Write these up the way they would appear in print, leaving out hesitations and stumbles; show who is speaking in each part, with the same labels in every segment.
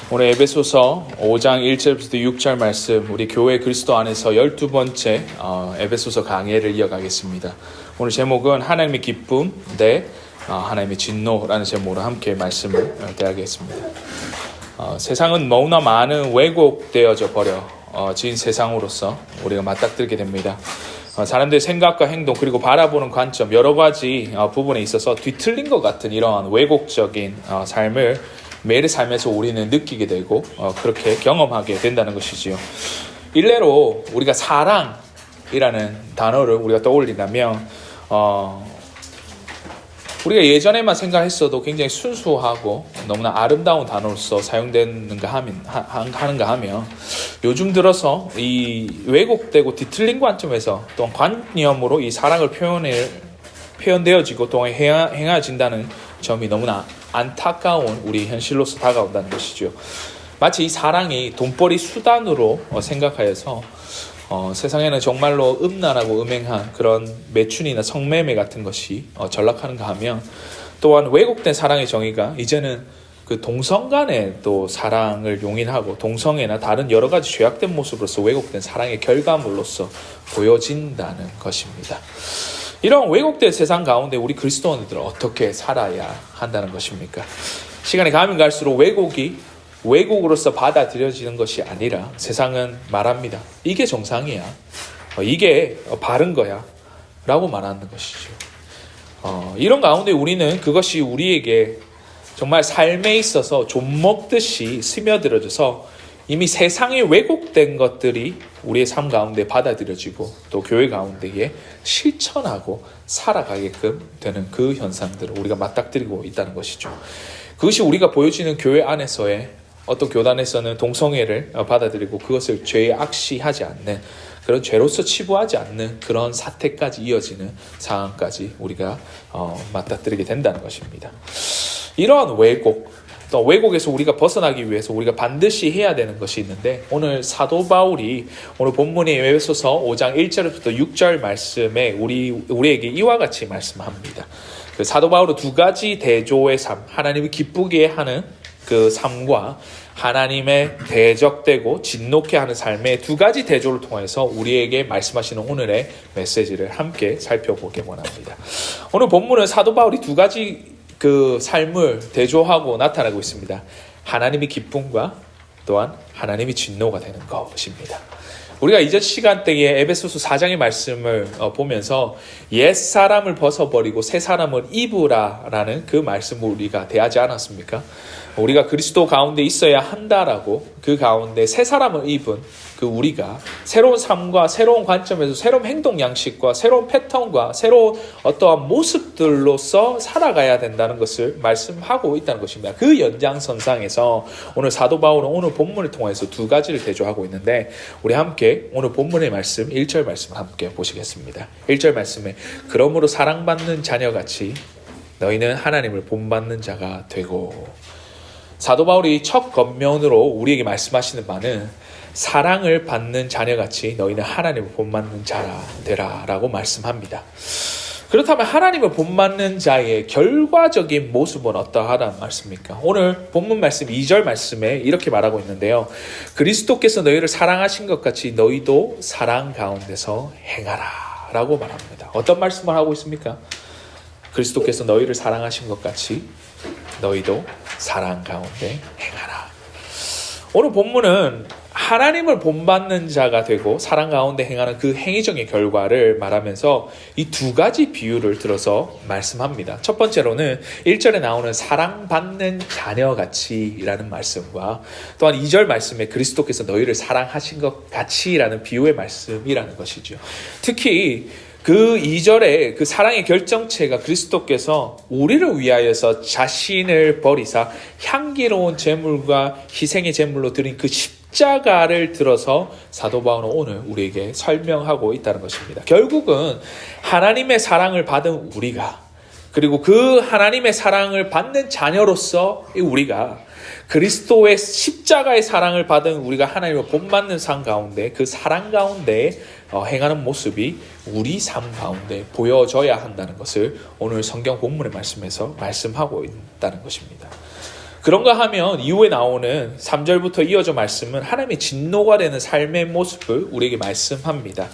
Speaker 1: 오늘 에베소서 5장 1절부터 6절 말씀, 우리 교회 그리스도 안에서 12번째 에베소서 강해를 이어가겠습니다. 오늘 제목은 하나님의 기쁨 대 하나님의 진노라는 제목으로 함께 말씀을 대하겠습니다. 세상은 너무나 많은 왜곡되어져 버려진 세상으로서 우리가 맞닥뜨리게 됩니다. 사람들의 생각과 행동 그리고 바라보는 관점 여러 가지 부분에 있어서 뒤틀린 것 같은 이러한 왜곡적인 삶을 매일의 삶에서 우리는 느끼게 되고 그렇게 경험하게 된다는 것이지요. 일례로 우리가 사랑이라는 단어를 우리가 떠올린다면 우리가 예전에만 생각했어도 굉장히 순수하고 너무나 아름다운 단어로서 사용되는가 하면 요즘 들어서 이 왜곡되고 뒤틀린 관점에서 또한 관념으로 이 사랑을 표현되어지고 또한 행해진다는 점이 너무나 안타까운 우리 현실로서 다가온다는 것이죠. 마치 이 사랑이 돈벌이 수단으로 생각하여서 세상에는 정말로 음란하고 음행한 그런 매춘이나 성매매 같은 것이 전락하는가 하면, 또한 왜곡된 사랑의 정의가 이제는 그 동성 간의 또 사랑을 용인하고 동성애나 다른 여러 가지 죄악된 모습으로서 왜곡된 사랑의 결과물로서 보여진다는 것입니다. 이런 왜곡된 세상 가운데 우리 그리스도인들은 어떻게 살아야 한다는 것입니까? 시간이 가면 갈수록 왜곡으로서 받아들여지는 것이 아니라 세상은 말합니다. 이게 정상이야. 이게 바른 거야. 라고 말하는 것이죠. 이런 가운데 우리는 그것이 우리에게 정말 삶에 있어서 좀 먹듯이 스며들어져서 이미 세상에 왜곡된 것들이 우리의 삶 가운데 받아들여지고 또 교회 가운데에 실천하고 살아가게끔 되는 그 현상들을 우리가 맞닥뜨리고 있다는 것이죠. 그것이 우리가 보여지는 교회 안에서의 어떤 교단에서는 동성애를 받아들이고 그것을 죄에 악시하지 않는 그런 죄로서 치부하지 않는 그런 사태까지 이어지는 상황까지 우리가 맞닥뜨리게 된다는 것입니다. 이러한 또 왜곡에서 우리가 벗어나기 위해서 우리가 반드시 해야 되는 것이 있는데, 오늘 사도 바울이 오늘 본문의 에베소서 5장 1절부터 6절 말씀에 우리에게 이와 같이 말씀합니다. 그 사도 바울은 두 가지 대조의 삶, 하나님을 기쁘게 하는 그 삶과 하나님의 대적되고 진노케 하는 삶의 두 가지 대조를 통해서 우리에게 말씀하시는 오늘의 메시지를 함께 살펴보기 원합니다. 오늘 본문은 사도 바울이 두 가지 그 삶을 대조하고 나타나고 있습니다. 하나님의 기쁨과 또한 하나님의 진노가 되는 것입니다. 우리가 이전 시간대에 에베소서 4장의 말씀을 보면서 옛 사람을 벗어버리고 새 사람을 입으라라는 그 말씀을 우리가 대하지 않았습니까? 우리가 그리스도 가운데 있어야 한다라고, 그 가운데 새 사람을 입은 그 우리가 새로운 삶과 새로운 관점에서 새로운 행동 양식과 새로운 패턴과 새로운 어떠한 모습들로서 살아가야 된다는 것을 말씀하고 있다는 것입니다. 그 연장선상에서 오늘 사도 바울은 오늘 본문을 통해서 두 가지를 대조하고 있는데, 우리 함께 오늘 본문의 말씀 1절 말씀을 함께 보시겠습니다. 1절 말씀에 그러므로 사랑받는 자녀같이 너희는 하나님을 본받는 자가 되고, 사도 바울이 첫 겉면으로 우리에게 말씀하시는 바는 사랑을 받는 자녀같이 너희는 하나님을 본받는 자라 되라 라고 말씀합니다. 그렇다면 하나님을 본받는 자의 결과적인 모습은 어떠하다는 말씀입니까? 오늘 본문 말씀 2절 말씀에 이렇게 말하고 있는데요. 그리스도께서 너희를 사랑하신 것 같이 너희도 사랑 가운데서 행하라 라고 말합니다. 어떤 말씀을 하고 있습니까? 그리스도께서 너희를 사랑하신 것 같이 너희도 사랑 가운데 행하라. 오늘 본문은 하나님을 본받는 자가 되고 사랑 가운데 행하는 그 행위적인 결과를 말하면서 이 두 가지 비유를 들어서 말씀합니다. 첫 번째로는 1절에 나오는 사랑받는 자녀같이라는 말씀과 또한 2절 말씀에 그리스도께서 너희를 사랑하신 것 같이라는 비유의 말씀이라는 것이죠. 특히 그 2절에 그 사랑의 결정체가 그리스도께서 우리를 위하여서 자신을 버리사 향기로운 제물과 희생의 제물로 드린 그 십자가를 들어서 사도 바울은 오늘 우리에게 설명하고 있다는 것입니다. 결국은 하나님의 사랑을 받은 우리가, 그리고 그 하나님의 사랑을 받는 자녀로서 우리가 그리스도의 십자가의 사랑을 받은 우리가 하나님을 본받는 삶 가운데 그 사랑 가운데 행하는 모습이 우리 삶 가운데 보여져야 한다는 것을 오늘 성경 본문의 말씀에서 말씀하고 있다는 것입니다. 그런가 하면 이후에 나오는 3절부터 이어져 말씀은 하나님의 진노가 되는 삶의 모습을 우리에게 말씀합니다.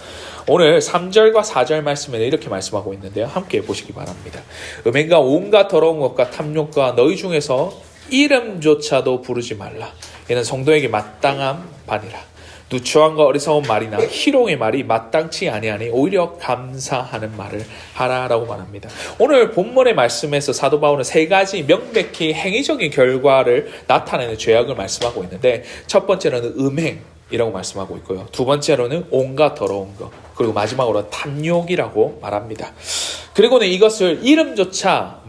Speaker 1: 오늘 3절과 4절 말씀에는 이렇게 말씀하고 있는데요. 함께 보시기 바랍니다. 음행과 온갖 더러운 것과 탐욕과 너희 중에서 이름조차도 부르지 말라. 이는 성도에게 마땅한 바니라. 누추함과 어리석은 말이나 희롱의 말이 마땅치 아니하니 오히려 감사하는 말을 하라라고 말합니다. 오늘 본문의 말씀에서 사도 바울은 세 가지 명백히 행위적인 결과를 나타내는 죄악을 말씀하고 있는데, 첫 번째로는 음행이라고 말씀하고 있고요. 두 번째로는 온갖 더러운 것, 그리고 마지막으로 탐욕이라고 말합니다. 그리고는 이것을 이름조차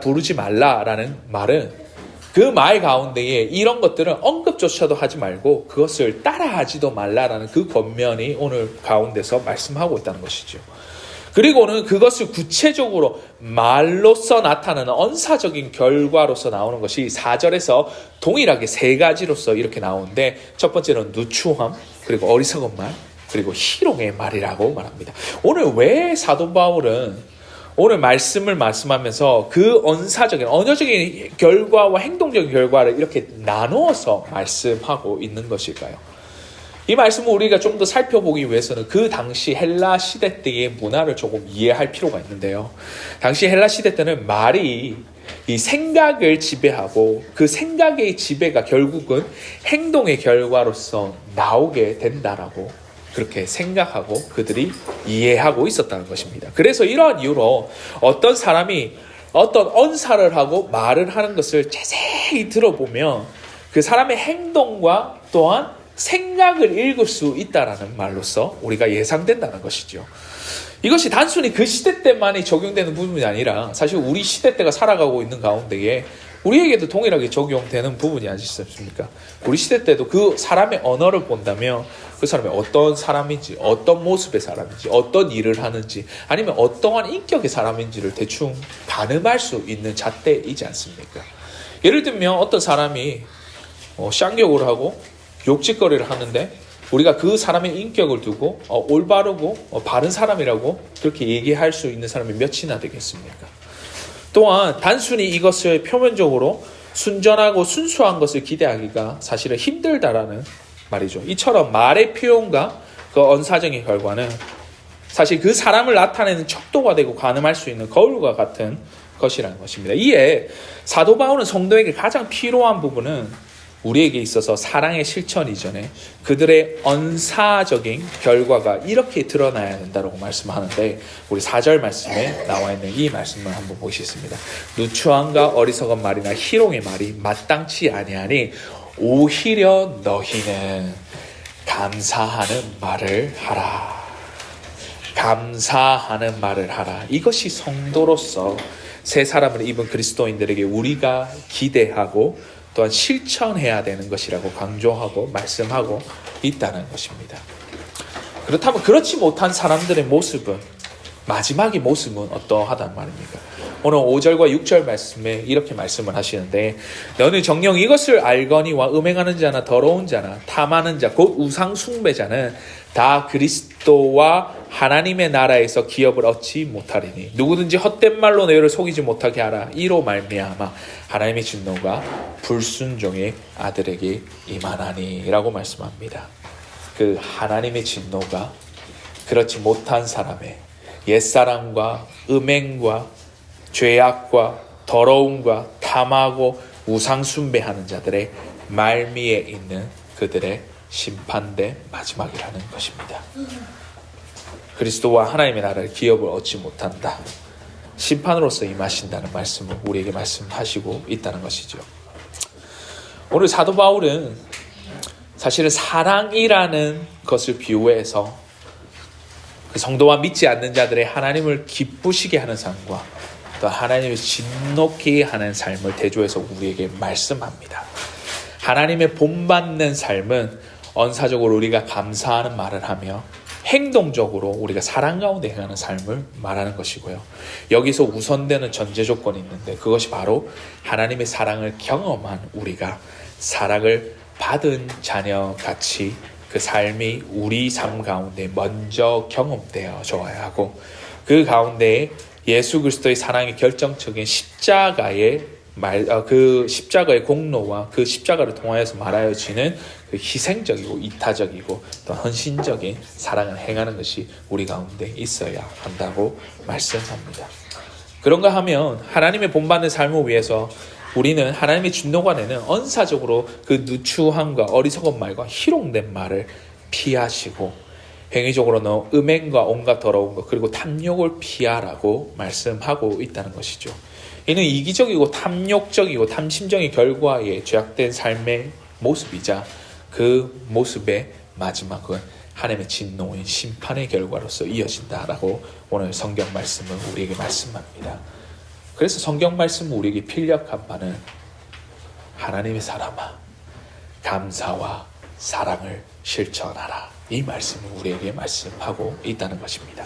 Speaker 1: 부르지 말라라는 말은 그 말 가운데에 이런 것들은 언급조차도 하지 말고 그것을 따라하지도 말라라는 그 권면이 오늘 가운데서 말씀하고 있다는 것이죠. 그리고는 그것을 구체적으로 말로서 나타나는 언사적인 결과로서 나오는 것이 4절에서 동일하게 세 가지로서 이렇게 나오는데, 첫 번째는 누추함, 그리고 어리석은 말, 그리고 희롱의 말이라고 말합니다. 오늘 왜 사도 바울은 오늘 말씀을 말씀하면서 그 언사적인, 언어적인 결과와 행동적인 결과를 이렇게 나누어서 말씀하고 있는 것일까요? 이 말씀을 우리가 좀 더 살펴보기 위해서는 그 당시 헬라 시대 때의 문화를 조금 이해할 필요가 있는데요. 당시 헬라 시대 때는 말이 이 생각을 지배하고 그 생각의 지배가 결국은 행동의 결과로서 나오게 된다라고 그렇게 생각하고 그들이 이해하고 있었다는 것입니다. 그래서 이러한 이유로 어떤 사람이 어떤 언사를 하고 말을 하는 것을 자세히 들어보면 그 사람의 행동과 또한 생각을 읽을 수 있다라는 말로서 우리가 예상된다는 것이죠. 이것이 단순히 그 시대 때만이 적용되는 부분이 아니라 사실 우리 시대 때가 살아가고 있는 가운데에 우리에게도 동일하게 적용되는 부분이 아니지 않습니까? 우리 시대 때도 그 사람의 언어를 본다면 그 사람이 어떤 사람인지, 어떤 모습의 사람인지, 어떤 일을 하는지, 아니면 어떠한 인격의 사람인지를 대충 가늠할 수 있는 잣대이지 않습니까? 예를 들면 어떤 사람이 쌍욕을 하고 욕짓거리를 하는데 우리가 그 사람의 인격을 두고 올바르고 바른 사람이라고 그렇게 얘기할 수 있는 사람이 몇이나 되겠습니까? 또한 단순히 이것을 표면적으로 순전하고 순수한 것을 기대하기가 사실은 힘들다라는 말이죠. 이처럼 말의 표현과 그 언사적인 결과는 사실 그 사람을 나타내는 척도가 되고 가늠할 수 있는 거울과 같은 것이라는 것입니다. 이에 사도 바울은 성도에게 가장 필요한 부분은 우리에게 있어서 사랑의 실천 이전에 그들의 언사적인 결과가 이렇게 드러나야 된다고 말씀하는데, 우리 4절 말씀에 나와 있는 이 말씀을 한번 보시겠습니다. 누추함과 어리석은 말이나 희롱의 말이 마땅치 아니하니 오히려 너희는 감사하는 말을 하라. 감사하는 말을 하라. 이것이 성도로서 새 사람을 입은 그리스도인들에게 우리가 기대하고 또한 실천해야 되는 것이라고 강조하고 말씀하고 있다는 것입니다. 그렇다면 그렇지 못한 사람들의 모습은, 마지막의 모습은 어떠하단 말입니까? 오늘 5절과 6절 말씀에 이렇게 말씀을 하시는데, 너는 정녕 이것을 알거니와 음행하는 자나 더러운 자나 탐하는 자 곧 우상 숭배자는 다 그리스도와 하나님의 나라에서 기업을 얻지 못하리니 누구든지 헛된 말로 너희를 속이지 못하게 하라. 이로 말미암아 하나님의 진노가 불순종의 아들에게 임하나니 라고 말씀합니다. 그 하나님의 진노가 그렇지 못한 사람의 옛사람과 음행과 죄악과 더러움과 탐하고 우상 숭배하는 자들의 말미에 있는 그들의 심판대 마지막이라는 것입니다. 그리스도와 하나님의 나라를 기업을 얻지 못한다. 심판으로서 임하신다는 말씀을 우리에게 말씀하시고 있다는 것이죠. 오늘 사도 바울은 사실은 사랑이라는 것을 비유해서 그 성도와 믿지 않는 자들의 하나님을 기쁘시게 하는 삶과 또 하나님을 진노케 하는 삶을 대조해서 우리에게 말씀합니다. 하나님의 본받는 삶은 언사적으로 우리가 감사하는 말을 하며 행동적으로 우리가 사랑 가운데 행하는 삶을 말하는 것이고요. 여기서 우선되는 전제 조건이 있는데 그것이 바로 하나님의 사랑을 경험한 우리가 사랑을 받은 자녀같이 그 삶이 우리 삶 가운데 먼저 경험되어 져야 하고, 그 가운데에 예수 그리스도의 사랑의 결정적인 십자가의 그 십자가의 공로와 그 십자가를 통하여서 말하여지는 그 희생적이고 이타적이고 또 헌신적인 사랑을 행하는 것이 우리 가운데 있어야 한다고 말씀합니다. 그런가 하면 하나님의 본받는 삶을 위해서 우리는 하나님의 진노가 내는 언사적으로 그 누추함과 어리석은 말과 희롱된 말을 피하시고 행위적으로는 음행과 온갖 더러운 것 그리고 탐욕을 피하라고 말씀하고 있다는 것이죠. 이는 이기적이고 탐욕적이고 탐심적인 결과에 죄악된 삶의 모습이자 그 모습의 마지막은 하나님의 진노인 심판의 결과로서 이어진다라고 오늘 성경 말씀은 우리에게 말씀합니다. 그래서 성경 말씀은 우리에게 필력한 바는 하나님의 사람아 감사와 사랑을 실천하라. 이 말씀을 우리에게 말씀하고 있다는 것입니다.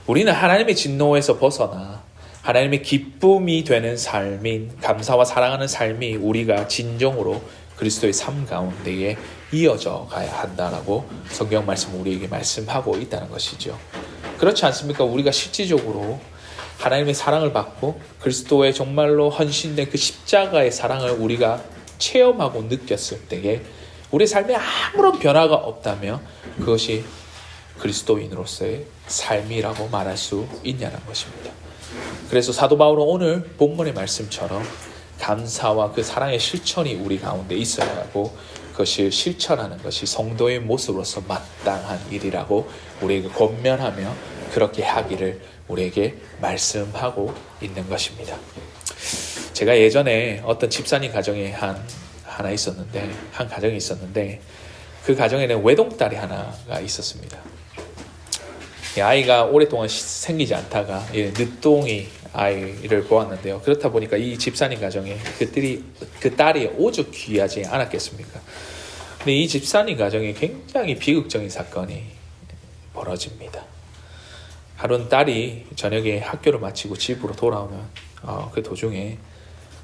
Speaker 1: 우리는 하나님의 진노에서 벗어나 하나님의 기쁨이 되는 삶인 감사와 사랑하는 삶이 우리가 진정으로 그리스도의 삶 가운데에 이어져 가야 한다라고 성경 말씀 우리에게 말씀하고 있다는 것이죠. 그렇지 않습니까? 우리가 실질적으로 하나님의 사랑을 받고 그리스도의 정말로 헌신된 그 십자가의 사랑을 우리가 체험하고 느꼈을 때에 우리 삶에 아무런 변화가 없다면 그것이 그리스도인으로서의 삶이라고 말할 수 있냐는 것입니다. 그래서 사도 바울은 오늘 본문의 말씀처럼 감사와 그 사랑의 실천이 우리 가운데 있어야 하고 그것을 실천하는 것이 성도의 모습으로서 마땅한 일이라고 우리에게 권면하며 그렇게 하기를 우리에게 말씀하고 있는 것입니다. 제가 예전에 어떤 집사님 가정에 한 가정이 있었는데 그 가정에는 외동딸이 하나가 있었습니다. 이 아이가 오랫동안 생기지 않다가 늦둥이 아이를 보았는데요. 그렇다 보니까 이 집사님 가정에 그 딸이 오죽 귀하지 않았겠습니까? 근데 이 집사님 가정에 굉장히 비극적인 사건이 벌어집니다. 하루는 딸이 저녁에 학교를 마치고 집으로 돌아오는 그 도중에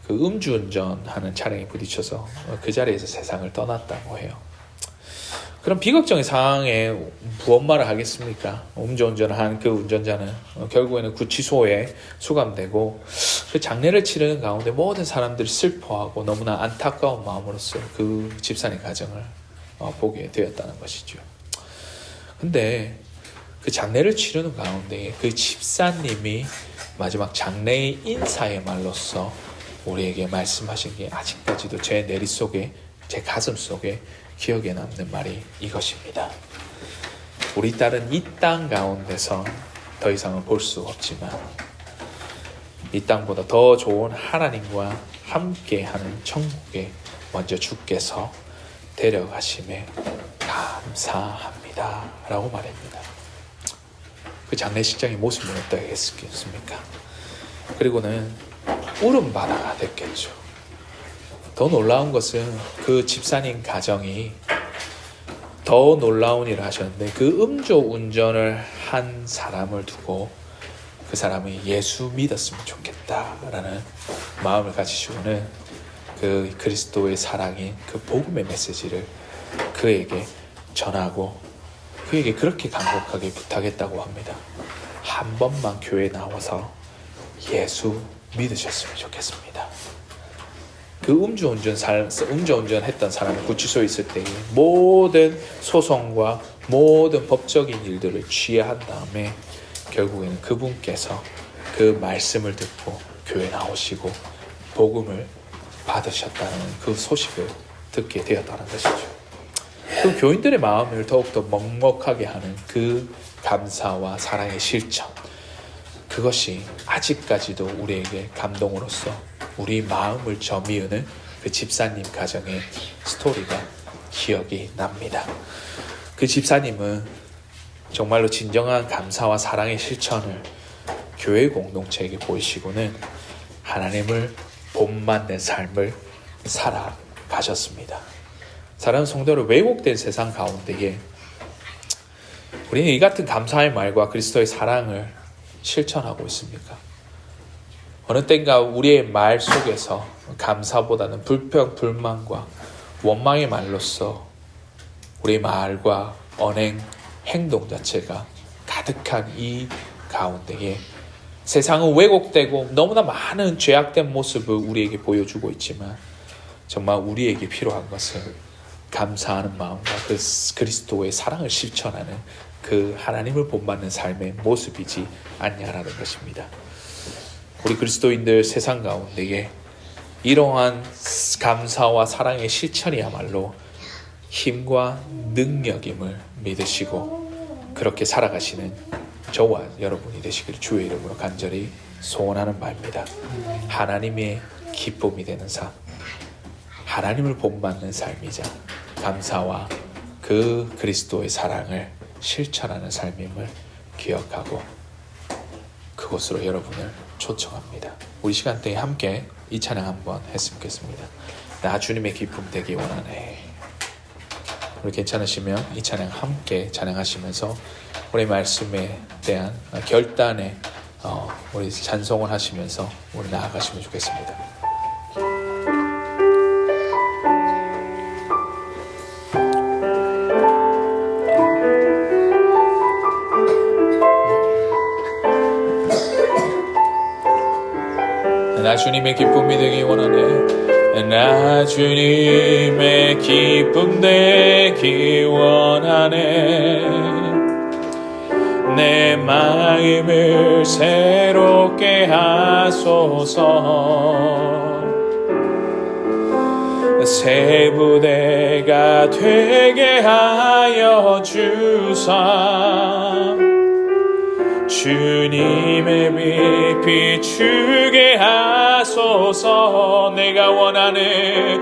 Speaker 1: 그 음주운전하는 차량에 부딪혀서 그 자리에서 세상을 떠났다고 해요. 그런 비극적인 상황에 무슨 말을 하겠습니까? 음주운전을 한 그 운전자는 결국에는 구치소에 수감되고 그 장례를 치르는 가운데 모든 사람들이 슬퍼하고 너무나 안타까운 마음으로써 그 집사님 가정을 보게 되었다는 것이죠. 근데 그 장례를 치르는 가운데 그 집사님이 마지막 장례의 인사의 말로써 우리에게 말씀하신 게 아직까지도 제 내리 속에 제 가슴 속에 기억에 남는 말이 이것입니다. 우리 딸은 이 땅 가운데서 더 이상은 볼 수 없지만 이 땅보다 더 좋은 하나님과 함께하는 천국에 먼저 주께서 데려가심에 감사합니다 라고 말합니다. 그 장례식장의 모습은 어떠했겠습니까? 그리고는 울음바다가 됐겠죠. 더 놀라운 것은 그 집사님 가정이 더 놀라운 일을 하셨는데 그 음주운전을 한 사람을 두고 그 사람이 예수 믿었으면 좋겠다라는 마음을 가지시고는 그 그리스도의 사랑인 그 복음의 메시지를 그에게 전하고 그에게 그렇게 간곡하게 부탁했다고 합니다. 한 번만 교회에 나와서 예수 믿으셨으면 좋겠습니다. 그 음주운전했던 사람이 구치소에 있을 때 모든 소송과 모든 법적인 일들을 취하한 다음에 결국에는 그분께서 그 말씀을 듣고 교회 나오시고 복음을 받으셨다는 그 소식을 듣게 되었다는 것이죠. 그 교인들의 마음을 더욱더 먹먹하게 하는 그 감사와 사랑의 실천, 그것이 아직까지도 우리에게 감동으로서 우리 마음을 저미우는 그 집사님 가정의 스토리가 기억이 납니다. 그 집사님은 정말로 진정한 감사와 사랑의 실천을 교회 공동체에게 보이시고는 하나님을 본받는 삶을 살아가셨습니다. 사랑하는 성도를 왜곡된 세상 가운데에 우리는 이 같은 감사의 말과 그리스도의 사랑을 실천하고 있습니까? 어느 때인가 우리의 말 속에서 감사보다는 불평, 불만과 원망의 말로써 우리의 말과 언행, 행동 자체가 가득한 이 가운데에 세상은 왜곡되고 너무나 많은 죄악된 모습을 우리에게 보여주고 있지만 정말 우리에게 필요한 것은 감사하는 마음과 그 그리스도의 사랑을 실천하는 그 하나님을 본받는 삶의 모습이지 않냐라는 것입니다. 우리 그리스도인들 세상 가운데에 이러한 감사와 사랑의 실천이야말로 힘과 능력임을 믿으시고 그렇게 살아가시는 저와 여러분이 되시기를 주의 이름으로 간절히 소원하는 바입니다. 하나님의 기쁨이 되는 삶, 하나님을 본받는 삶이자 감사와 그 그리스도의 사랑을 실천하는 삶임을 기억하고 그곳으로 여러분을 초청합니다. 우리 시간대에 함께 이 찬양 한번 했으면 좋겠습니다. 나 주님의 기쁨 되기 원하네. 우리 괜찮으시면 이 찬양 함께 찬양하시면서 우리 말씀에 대한 결단에 우리 찬송을 하시면서 우리 나아가시면 좋겠습니다. 나 주님의 기쁨이 되기 원하네. 나 주님의 기쁨 되기 원하네. 내 마음을 새롭게 하소서. 새 부대가 되게 하여 주사. 주님의 빛 비추게 하소서. 내가 원하는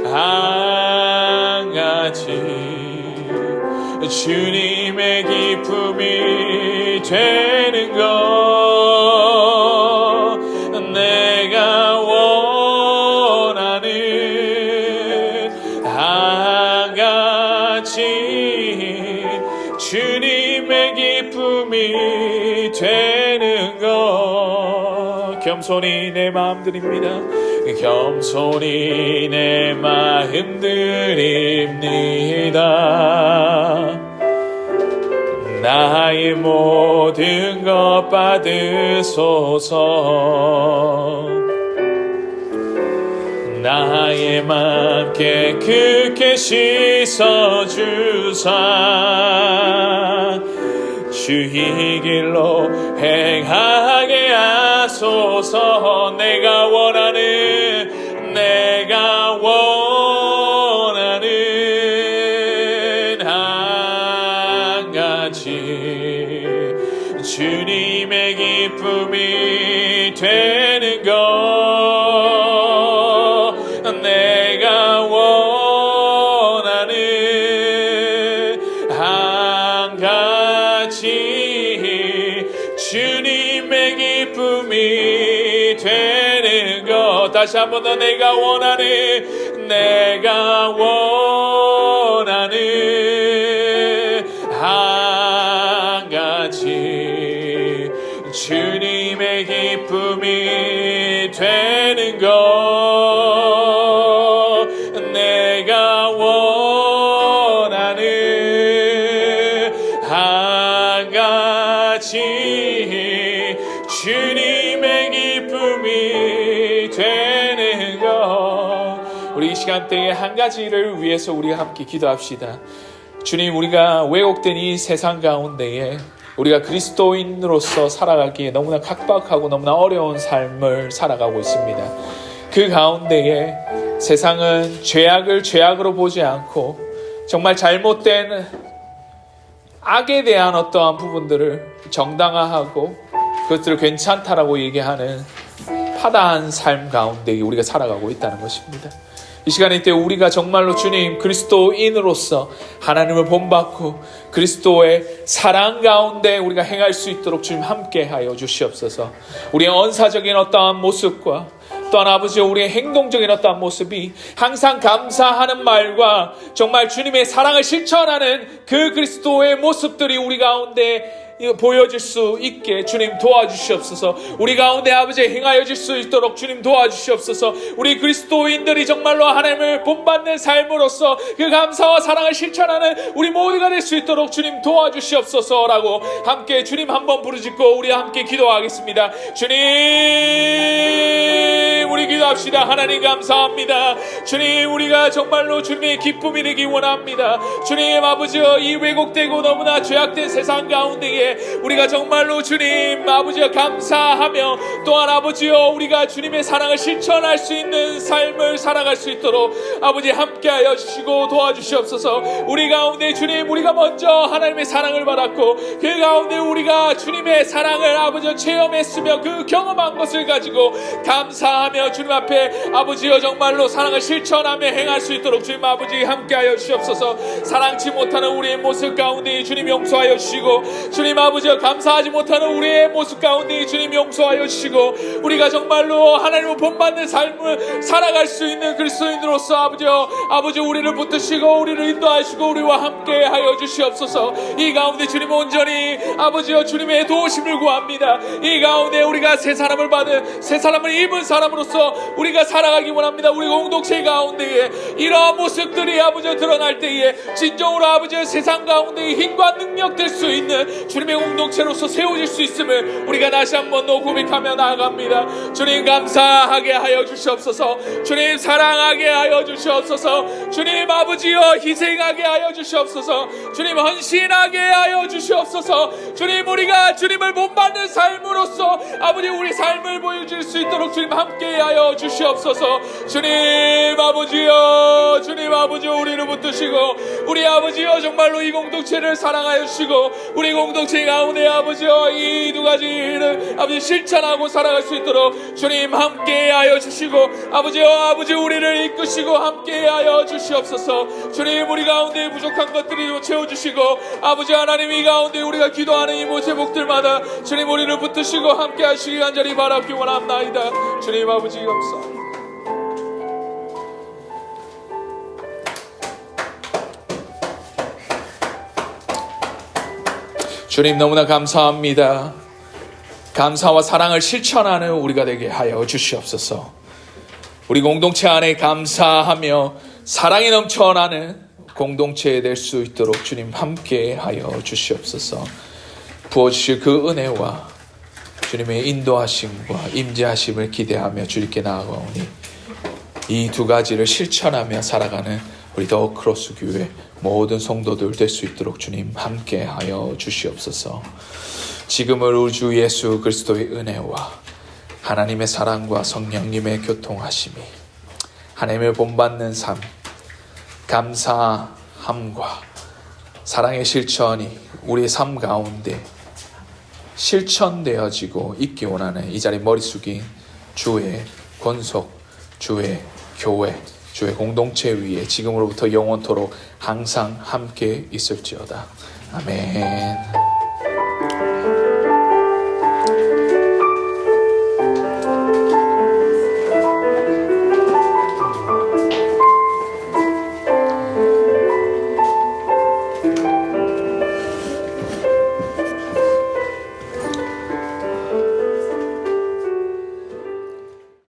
Speaker 1: 한 가지 주님의 기쁨이 되는 것. 내가 원하는 한 가지 주님의 기쁨이 되는 것. 겸손히 내 마음 드립니다. 겸손히 내 마음 드립니다. 나의 모든 것 받으소서. 나의 맘 깨끗게 씻어주사. 주의 길로 행하게 하소서. 내가 원하는 한 가지 주님의 기쁨이 되는 것. 내가 원하는 한 가지 주님의 기쁨이 되는 것. 다시 한 번 더 내가 원하는 한 가지 주님의 기쁨이 되는 것. 내가 원하는 한 가지 주님의 기쁨이 되는 것. 우리 이 시간대에 한 가지를 위해서 우리가 함께 기도합시다. 주님, 우리가 왜곡된 이 세상 가운데에 우리가 그리스도인으로서 살아가기에 너무나 각박하고 너무나 어려운 삶을 살아가고 있습니다. 그 가운데에 세상은 죄악을 죄악으로 보지 않고 정말 잘못된 악에 대한 어떠한 부분들을 정당화하고 그것들을 괜찮다라고 얘기하는 파다한 삶 가운데 우리가 살아가고 있다는 것입니다. 이 시간에 때 우리가 정말로 주님 그리스도인으로서 하나님을 본받고 그리스도의 사랑 가운데 우리가 행할 수 있도록 주님 함께하여 주시옵소서. 우리의 언사적인 어떠한 모습과 또한 아버지 우리의 행동적인 어떠한 모습이 항상 감사하는 말과 정말 주님의 사랑을 실천하는 그 그리스도의 모습들이 우리 가운데 이거 보여질 수 있게 주님 도와주시옵소서. 우리 가운데 아버지 행하여질 수 있도록 주님 도와주시옵소서. 우리 그리스도인들이 정말로 하나님을 본받는 삶으로서 그 감사와 사랑을 실천하는 우리 모두가 될 수 있도록 주님 도와주시옵소서라고 함께 주님 한번 부르짖고 우리 함께 기도하겠습니다. 주님, 우리 기도합시다. 하나님 감사합니다. 주님, 우리가 정말로 주님의 기쁨이 되기 원합니다. 주님 아버지여, 이 왜곡되고 너무나 죄악된 세상 가운데에 우리가 정말로 주님 아버지여 감사하며, 또한 아버지여 우리가 주님의 사랑을 실천할 수 있는 삶을 살아갈 수 있도록 아버지 함께하여 주시고 도와주시옵소서. 우리 가운데 주님, 우리가 먼저 하나님의 사랑을 받았고 그 가운데 우리가 주님의 사랑을 아버지여 체험했으며 그 경험한 것을 가지고 감사하며 주님 앞에 아버지여 정말로 사랑을 실천하며 행할 수 있도록 주님 아버지 함께하여 주시옵소서. 사랑치 못하는 우리의 모습 가운데 주님 용서하여 주시고, 주님 아버지여 감사하지 못하는 우리의 모습 가운데 주님 용서하여 주시고, 우리가 정말로 하나님을 본받는 삶을 살아갈 수 있는 그리스도인으로서 아버지여 아버지 우리를 붙드시고 우리를 인도하시고 우리와 함께하여 주시옵소서. 이 가운데 주님 온전히 아버지여 주님의 도우심을 구합니다. 이 가운데 우리가 새 사람을 받은, 새 사람을 입은 사람으로서 우리가 살아가기 원합니다. 우리 공동체 가운데에 이러한 모습들이 아버지여 드러날 때에 진정으로 아버지여 세상 가운데 힘과 능력 될 수 있는 주님의 공동체로서 세워질 수 있음을 우리가 다시 한번 더 고백하며 나아갑니다. 주님 감사하게 하여 주시옵소서. 주님 사랑하게 하여 주시옵소서. 주님 아버지여 희생하게 하여 주시옵소서. 주님 헌신하게 하여 주시옵소서. 주님, 우리가 주님을 본받는 삶으로서 아버지 우리 삶을 보여줄 수 있도록 주님 함께하여 주시옵소서. 주님 아버지여, 주님 아버지여 우리를 붙드시고 우리 아버지여 정말로 이 공동체를 사랑하여 주시고 우리 공동체 가운데 아버지여 이 두 가지를 아버지 실천하고 살아갈 수 있도록 주님 함께하여 주시고 아버지 우리를 이끄시고 함께하여 주시옵소서. 주님, 우리 가운데 부족한 것들이 채워주시고 아버지 하나님, 이 가운데 우리가 기도하는 이 모든 제목들마다 주님 우리를 붙드시고 함께하시기 간절히 바라기 원합나이다. 주님 아버지 감사합니다. 주님 너무나 감사합니다. 감사와 사랑을 실천하는 우리가 되게 하여 주시옵소서. 우리 공동체 안에 감사하며 사랑이 넘쳐나는 공동체 될 수 있도록 주님 함께 하여 주시옵소서. 부어주실 그 은혜와 주님의 인도하심과 임재하심을 기대하며 주님께 나아가오니 이 두 가지를 실천하며 살아가는 우리 더 크로스 교회 모든 성도들 될 수 있도록 주님 함께 하여 주시옵소서. 지금을 우리 주 예수 그리스도의 은혜와 하나님의 사랑과 성령님의 교통하심이, 하나님을 본받는 삶, 감사함과 사랑의 실천이 우리의 삶 가운데 실천되어지고 있기 원하는 이 자리 머리 숙인 주의 권속, 주의 교회, 주의 공동체 위에 지금으로부터 영원토록 항상 함께 있을지어다. 아멘.